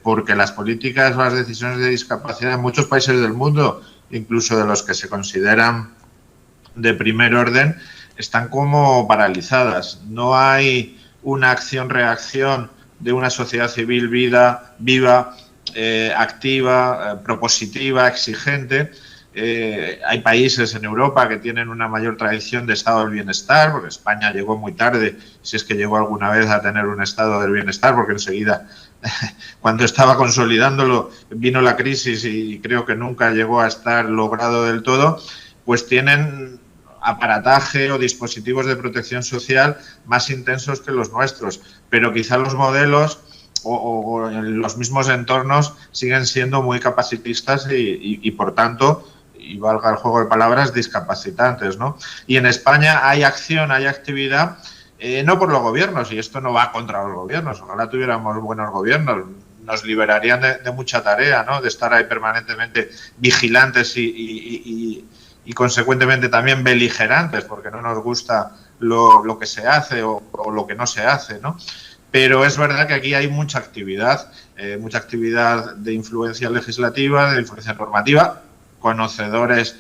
B: porque las políticas o las decisiones de discapacidad en muchos países del mundo, incluso de los que se consideran de primer orden, están como paralizadas. No hay una acción-reacción de una sociedad civil viva, activa, propositiva, exigente. Hay países en Europa que tienen una mayor tradición de estado del bienestar, porque España llegó muy tarde, si es que llegó alguna vez a tener un estado del bienestar, porque enseguida, cuando estaba consolidándolo, vino la crisis y creo que nunca llegó a estar logrado del todo. Pues tienen aparataje o dispositivos de protección social más intensos que los nuestros, pero quizá los modelos o los mismos entornos siguen siendo muy capacitistas y por tanto, y valga el juego de palabras, discapacitantes, ¿no? Y en España hay acción, hay actividad, no por los gobiernos, y esto no va contra los gobiernos, ojalá tuviéramos buenos gobiernos, nos liberarían de mucha tarea, ¿no? De estar ahí permanentemente vigilantes y consecuentemente también beligerantes, porque no nos gusta lo que se hace o lo que no se hace, ¿no? Pero es verdad que aquí hay mucha actividad de influencia legislativa, de influencia normativa, conocedores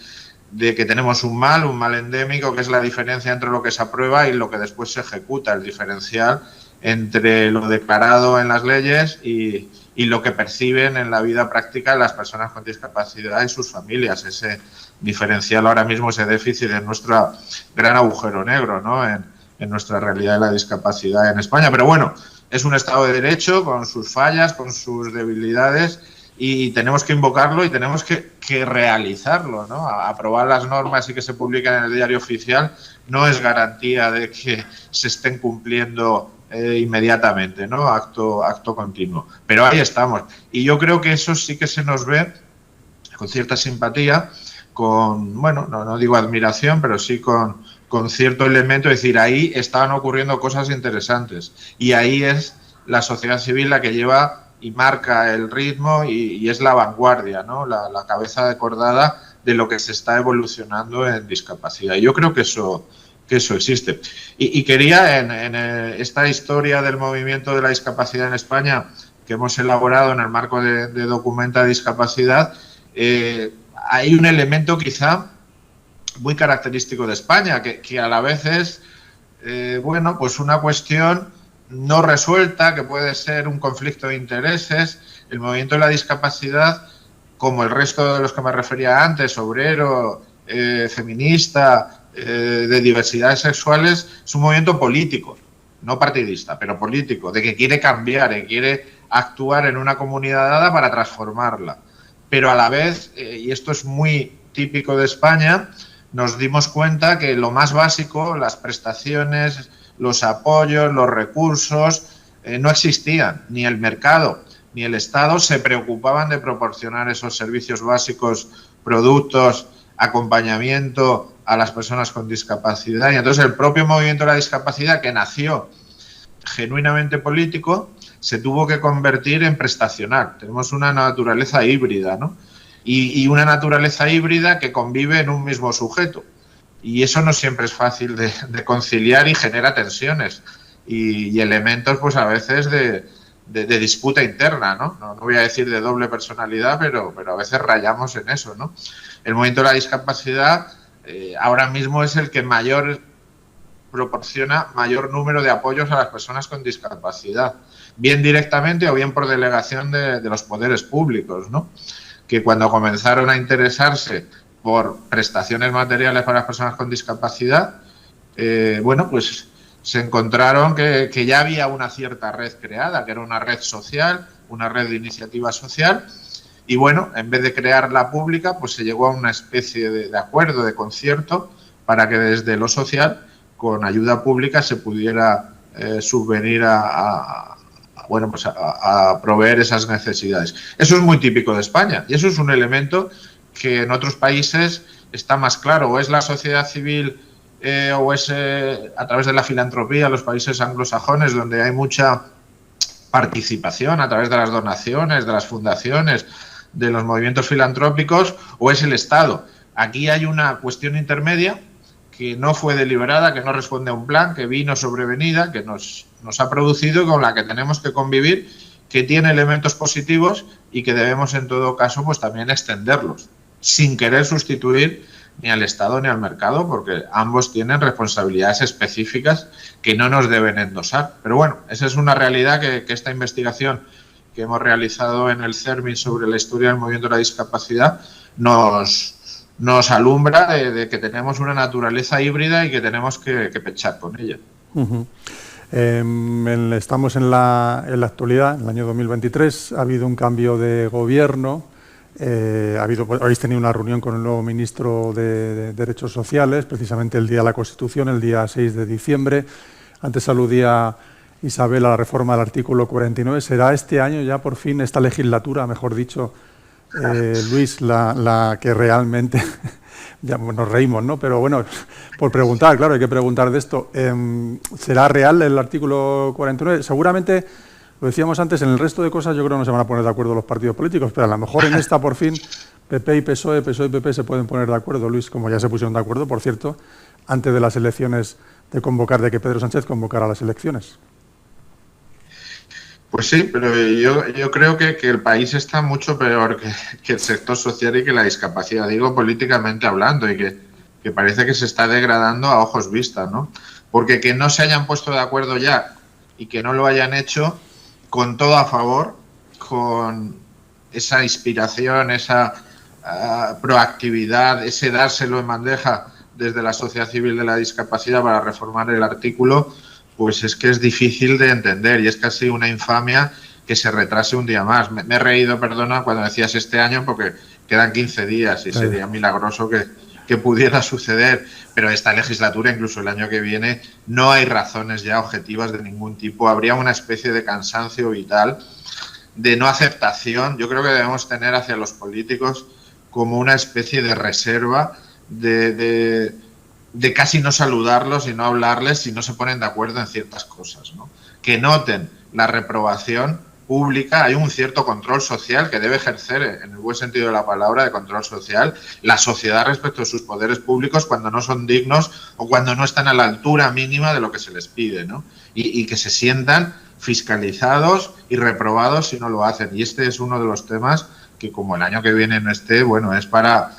B: de que tenemos un mal endémico, que es la diferencia entre lo que se aprueba y lo que después se ejecuta, el diferencial entre lo declarado en las leyes y lo que perciben en la vida práctica las personas con discapacidad y sus familias. Ese diferencial ahora mismo, ese déficit, es nuestro gran agujero negro, ¿no? En nuestra realidad de la discapacidad en España. Pero bueno, es un Estado de Derecho con sus fallas, con sus debilidades, y tenemos que invocarlo y tenemos que realizarlo, ¿no? Aprobar las normas y que se publiquen en el diario oficial no es garantía de que se estén cumpliendo inmediatamente, ¿no? Acto continuo. Pero ahí estamos. Y yo creo que eso sí que se nos ve con cierta simpatía, con, bueno, no digo admiración, pero sí con cierto elemento, es decir, ahí están ocurriendo cosas interesantes y ahí es la sociedad civil la que lleva y marca el ritmo y es la vanguardia, ¿no? La cabeza de cordada de lo que se está evolucionando en discapacidad. Y yo creo que eso existe. Y quería, en esta historia del movimiento de la discapacidad en España, que hemos elaborado en el marco de Documenta Discapacidad, hay un elemento quizá muy característico de España, que a la vez es, bueno, pues una cuestión no resuelta, que puede ser un conflicto de intereses. El movimiento de la discapacidad, como el resto de los que me refería antes, obrero, feminista, de diversidades sexuales, es un movimiento político, no partidista, pero político, de que quiere cambiar, que quiere actuar en una comunidad dada para transformarla. Pero a la vez, y esto es muy típico de España, nos dimos cuenta que lo más básico, las prestaciones, los apoyos, los recursos, no existían. Ni el mercado ni el Estado se preocupaban de proporcionar esos servicios básicos, productos, acompañamiento a las personas con discapacidad. Y entonces el propio movimiento de la discapacidad, que nació genuinamente político, se tuvo que convertir en prestacional. Tenemos una naturaleza híbrida, ¿no? Y una naturaleza híbrida que convive en un mismo sujeto. Y eso no siempre es fácil de conciliar y genera tensiones y elementos, pues a veces de disputa interna, ¿no? No voy a decir de doble personalidad, pero a veces rayamos en eso, ¿no? El movimiento de la discapacidad ahora mismo es el que proporciona mayor número de apoyos a las personas con discapacidad, bien directamente o bien por delegación de los poderes públicos, ¿no? Que cuando comenzaron a interesarse por prestaciones materiales para las personas con discapacidad, bueno, pues se encontraron que ya había una cierta red creada, que era una red social, una red de iniciativa social, y bueno, en vez de crearla pública, pues se llegó a una especie de acuerdo, de concierto, para que desde lo social, con ayuda pública, se pudiera subvenir bueno, pues a proveer esas necesidades. Eso es muy típico de España, y eso es un elemento que en otros países está más claro, o es la sociedad civil o es a través de la filantropía, los países anglosajones, donde hay mucha participación a través de las donaciones, de las fundaciones, de los movimientos filantrópicos, o es el Estado. Aquí hay una cuestión intermedia que no fue deliberada, que no responde a un plan, que vino sobrevenida, que nos ha producido y con la que tenemos que convivir, que tiene elementos positivos y que debemos en todo caso pues también extenderlos, sin querer sustituir ni al Estado ni al mercado, porque ambos tienen responsabilidades específicas que no nos deben endosar. Pero bueno, esa es una realidad que esta investigación que hemos realizado en el CERMI sobre la historia del movimiento de la discapacidad nos alumbra de que tenemos una naturaleza híbrida y que tenemos que pechar con ella.
A: Uh-huh. Estamos en la actualidad, en el año 2023, ha habido un cambio de gobierno, habéis tenido una reunión con el nuevo ministro de Derechos Sociales, precisamente el día de la Constitución, el día 6 de diciembre. Antes aludía Isabel a la reforma del artículo 49. ¿Será este año ya por fin, esta legislatura, mejor dicho, Luis, la que realmente... Ya nos reímos, ¿no? Pero bueno, por preguntar, claro, hay que preguntar de esto. ¿Será real el artículo 49? Seguramente, lo decíamos antes, en el resto de cosas yo creo que no se van a poner de acuerdo los partidos políticos, pero a lo mejor en esta, por fin, PP y PSOE, PSOE y PP se pueden poner de acuerdo, Luis, como ya se pusieron de acuerdo, por cierto, antes de las elecciones, de que Pedro Sánchez convocara las elecciones.
B: Pues sí, pero yo creo que el país está mucho peor que el sector social y que la discapacidad, digo políticamente hablando, y que parece que se está degradando a ojos vistas, ¿no? Porque que no se hayan puesto de acuerdo ya y que no lo hayan hecho con todo a favor, con esa inspiración, esa proactividad, ese dárselo en bandeja desde la sociedad civil de la discapacidad para reformar el artículo, pues es que es difícil de entender y es casi una infamia que se retrase un día más. Me he reído, perdona, cuando decías este año porque quedan 15 días y sería milagroso que pudiera suceder, pero esta legislatura, incluso el año que viene, no hay razones ya objetivas de ningún tipo. Habría una especie de cansancio vital, de no aceptación. Yo creo que debemos tener hacia los políticos como una especie de reserva de casi no saludarlos y no hablarles si no se ponen de acuerdo en ciertas cosas, ¿no? Que noten la reprobación pública. Hay un cierto control social que debe ejercer, en el buen sentido de la palabra, de control social, la sociedad respecto a sus poderes públicos cuando no son dignos o cuando no están a la altura mínima de lo que se les pide, ¿no? Y que se sientan fiscalizados y reprobados si no lo hacen. Y este es uno de los temas que como el año que viene no esté, bueno, es para...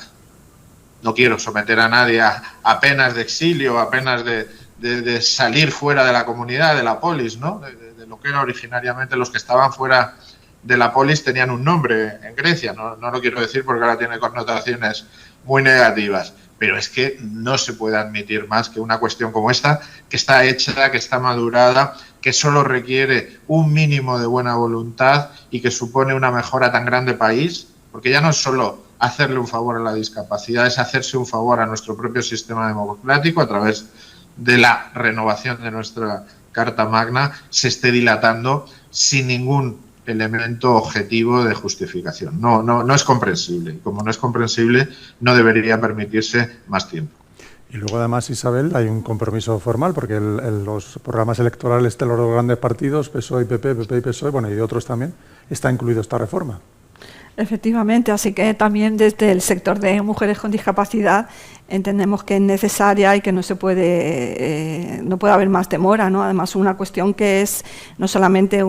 B: No quiero someter a nadie a penas de exilio, a penas de salir fuera de la comunidad, de la polis, ¿no? De lo que era originariamente. Los que estaban fuera de la polis tenían un nombre en Grecia, no lo quiero decir porque ahora tiene connotaciones muy negativas, pero es que no se puede admitir más que una cuestión como esta, que está hecha, que está madurada, que solo requiere un mínimo de buena voluntad y que supone una mejora tan grande país, porque ya no es solo hacerle un favor a la discapacidad, es hacerse un favor a nuestro propio sistema democrático a través de la renovación de nuestra Carta Magna, se esté dilatando sin ningún elemento objetivo de justificación. No es comprensible. Como no es comprensible, no debería permitirse más tiempo.
A: Y luego, además, Isabel, hay un compromiso formal, porque los programas electorales de los grandes partidos, PSOE y PP, PP y PSOE, bueno, y de otros también, está incluido esta reforma.
D: Efectivamente, así que también desde el sector de mujeres con discapacidad entendemos que es necesaria y que no puede haber más demora, ¿no? Además, una cuestión que es no solamente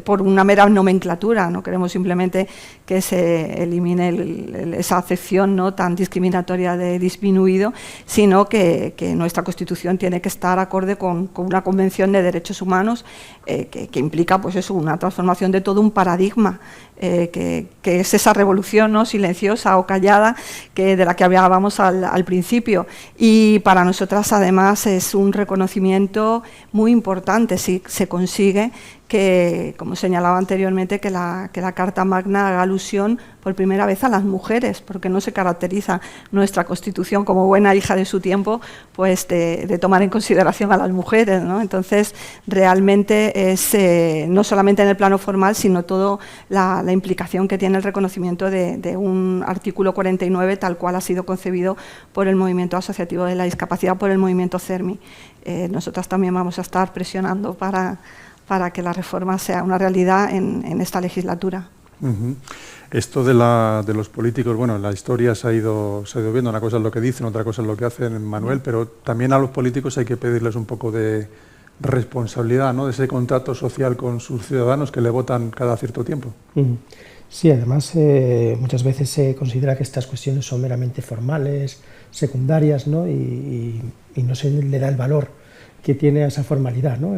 D: por una mera nomenclatura, no queremos simplemente que se elimine esa acepción, ¿no?, tan discriminatoria de disminuido, sino que nuestra Constitución tiene que estar acorde con una Convención de Derechos Humanos que implica, pues eso, una transformación de todo un paradigma, que es esa revolución, ¿no?, silenciosa o callada de la que hablábamos al principio. Y para nosotras, además, es un reconocimiento muy importante si se consigue que, como señalaba anteriormente, que la Carta Magna haga alusión por primera vez a las mujeres, porque no se caracteriza nuestra Constitución como buena hija de su tiempo, pues de tomar en consideración a las mujeres, ¿no? Entonces, realmente es no solamente en el plano formal, sino toda la implicación que tiene el reconocimiento de un artículo 49 tal cual ha sido concebido por el Movimiento Asociativo de la Discapacidad, por el movimiento CERMI. Nosotras también vamos a estar presionando para que la reforma sea una realidad en esta legislatura.
A: Uh-huh. Esto de los políticos, bueno, en la historia se ha ido viendo, una cosa es lo que dicen, otra cosa es lo que hacen, Manuel, pero también a los políticos hay que pedirles un poco de responsabilidad, ¿no?, de ese contrato social con sus ciudadanos que le votan cada cierto tiempo.
C: Uh-huh. Sí, además muchas veces se considera que estas cuestiones son meramente formales, secundarias, ¿no?, y no se le da el valor que tiene a esa formalidad, ¿no?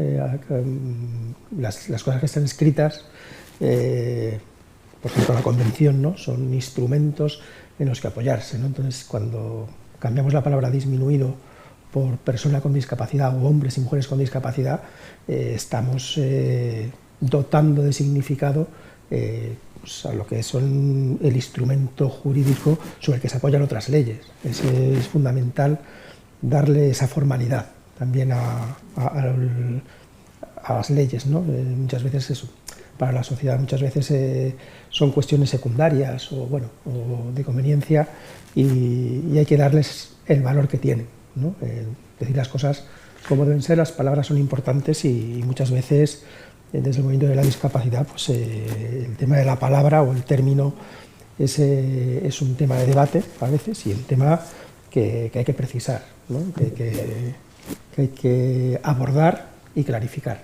C: Las cosas que están escritas, por ejemplo, la convención, ¿no?, son instrumentos en los que apoyarse, ¿no? Entonces, cuando cambiamos la palabra disminuido por persona con discapacidad o hombres y mujeres con discapacidad, estamos dotando de significado pues, a lo que son el instrumento jurídico sobre el que se apoyan otras leyes. Es fundamental darle esa formalidad también a las leyes, ¿no? Muchas veces eso, para la sociedad muchas veces son cuestiones secundarias o de conveniencia y hay que darles el valor que tienen, ¿no? Decir las cosas como deben ser, las palabras son importantes y muchas veces desde el movimiento de la discapacidad pues el tema de la palabra o el término es un tema de debate a veces y el tema que hay que precisar, ¿no? que hay que abordar y clarificar.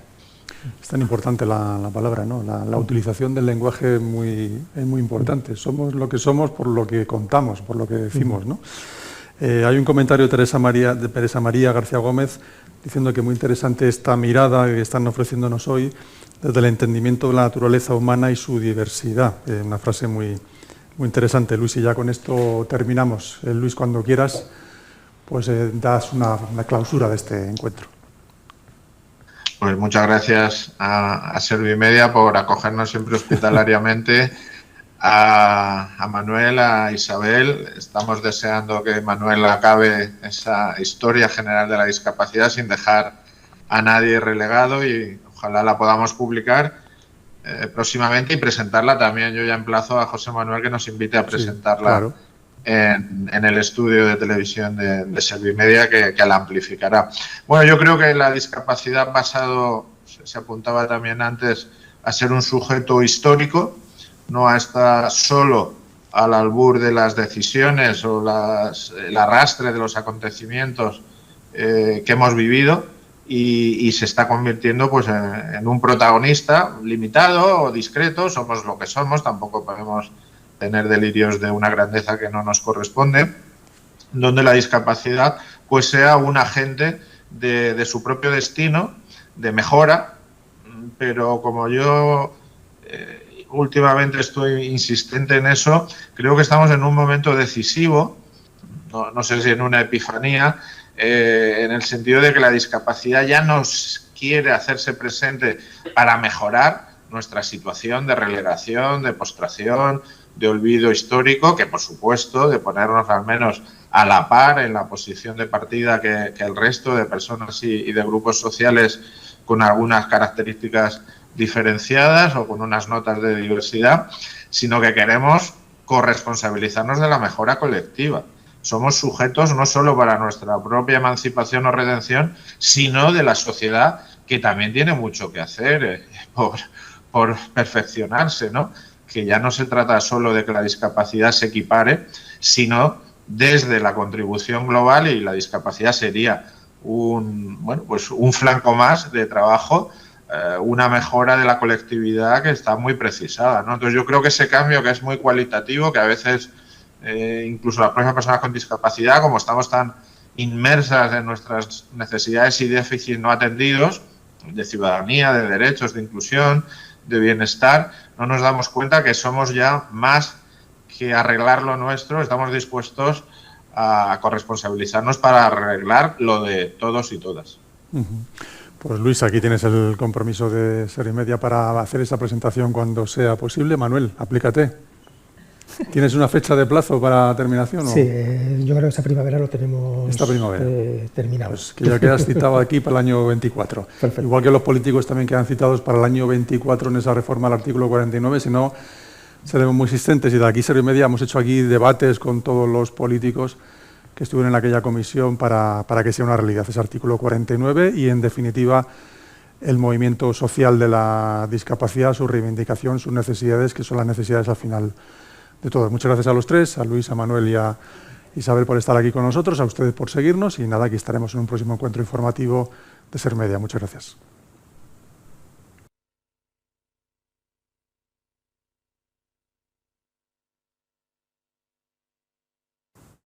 A: Es tan importante la palabra, ¿no? La utilización del lenguaje es muy importante. Somos lo que somos por lo que contamos, por lo que decimos, ¿no? Hay un comentario de Teresa María García Gómez diciendo que muy interesante esta mirada que están ofreciéndonos hoy desde el entendimiento de la naturaleza humana y su diversidad. Una frase muy interesante, Luis, y ya con esto terminamos. Luis, cuando quieras, pues das una clausura de este encuentro.
B: Pues muchas gracias a Servimedia por acogernos siempre hospitalariamente, a Manuel, a Isabel. Estamos deseando que Manuel acabe esa historia general de la discapacidad sin dejar a nadie relegado y ojalá la podamos publicar próximamente y presentarla también. Yo ya emplazo a José Manuel que nos invite a presentarla. Sí, claro. En el estudio de televisión de Servimedia que la amplificará. Bueno, yo creo que la discapacidad ha pasado, se apuntaba también antes, a ser un sujeto histórico, no a estar solo al albur de las decisiones o el arrastre de los acontecimientos que hemos vivido y se está convirtiendo pues en un protagonista limitado o discreto. Somos lo que somos, tampoco podemos tener delirios de una grandeza que no nos corresponde, donde la discapacidad pues sea un agente de su propio destino, de mejora, pero como yo últimamente estoy insistente en eso, creo que estamos en un momento decisivo, no sé si en una epifanía, en el sentido de que la discapacidad ya nos quiere hacerse presente para mejorar nuestra situación de relegación, de postración, de olvido histórico, que por supuesto de ponernos al menos a la par en la posición de partida que el resto de personas y de grupos sociales con algunas características diferenciadas o con unas notas de diversidad, sino que queremos corresponsabilizarnos de la mejora colectiva. Somos sujetos no solo para nuestra propia emancipación o redención, sino de la sociedad, que también tiene mucho que hacer por perfeccionarse, ¿no? Que ya no se trata solo de que la discapacidad se equipare, sino desde la contribución global, y la discapacidad sería un flanco más de trabajo, una mejora de la colectividad que está muy precisada, ¿no? Entonces yo creo que ese cambio, que es muy cualitativo, que a veces incluso las propias personas con discapacidad, como estamos tan inmersas en nuestras necesidades y déficits no atendidos, de ciudadanía, de derechos, de inclusión, de bienestar, no nos damos cuenta que somos ya más que arreglar lo nuestro, estamos dispuestos a corresponsabilizarnos para arreglar lo de todos y todas.
A: Pues Luis, aquí tienes el compromiso de Ser y Media para hacer esa presentación cuando sea posible. Manuel, aplícate. ¿Tienes una fecha de plazo para terminación?
C: Sí, yo creo que esta primavera lo tenemos terminado.
A: Pues que ya quedas citado aquí para el año 24.
C: Perfecto.
A: Igual que los políticos también quedan citados para el año 24 en esa reforma al artículo 49, si no seremos muy insistentes. Y de aquí Ser y Media hemos hecho aquí debates con todos los políticos que estuvieron en aquella comisión para que sea una realidad ese artículo 49 y, en definitiva, el movimiento social de la discapacidad, su reivindicación, sus necesidades, que son las necesidades al final de todos. Muchas gracias a los tres, a Luis, a Manuel y a Isabel por estar aquí con nosotros, a ustedes por seguirnos y nada, aquí estaremos en un próximo encuentro informativo de Ser Media. Muchas gracias.